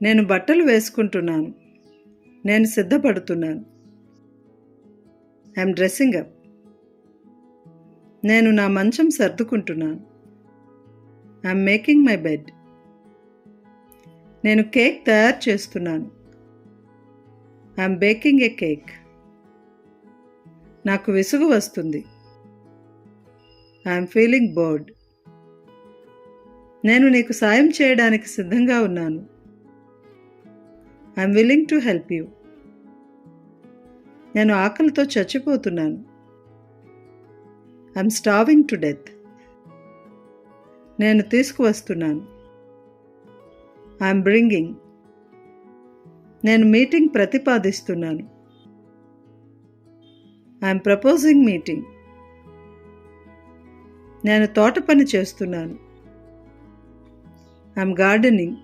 నేను బట్టలు వేసుకుంటున్నాను. నేను సిద్ధపడుతున్నాను. I'm dressing up. నేను నా మంచం సర్దుకుంటున్నాను. I'm making my bed. నేను కేక్ తయారు చేస్తున్నాను. I'm baking a cake. నాకు విసుగు వస్తుంది. I'm feeling bored. నేను నీకు సాయం చేయడానికి సిద్ధంగా ఉన్నాను. I'm willing to help you. నేను ఆకలితో చచ్చిపోతున్నాను. I'm starving to death. నేను తీసుకువస్తున్నాను. I'm bringing. నేను మీటింగ్ ప్రతిపాదిస్తున్నాను. I'm proposing meeting. నేను తోట పని చేస్తున్నాను. I'm gardening.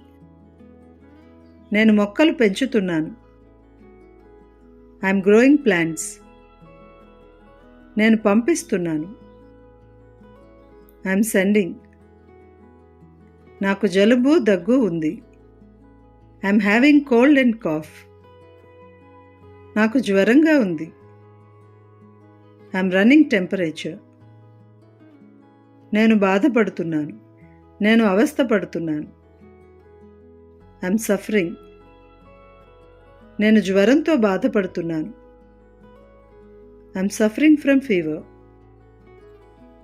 నేను మొక్కలు పెంచుతున్నాను. I'm growing plants. నేను పంపిస్తున్నాను. I'm sending. నాకు జలుబు దగ్గు ఉంది. I'm having cold and cough. నాకు జ్వరంగా ఉంది. I'm running temperature. నేను బాధపడుతున్నాను. నేను అవస్థపడుతున్నాను. I'm suffering. నేను జ్వరంతో బాధపడుతున్నాను. I'm suffering from fever.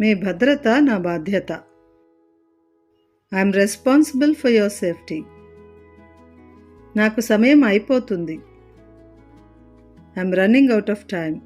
మీ భద్రత నా బాధ్యత. I'm responsible for your safety. నాకు సమయం అయిపోతుంది. I'm running out of time.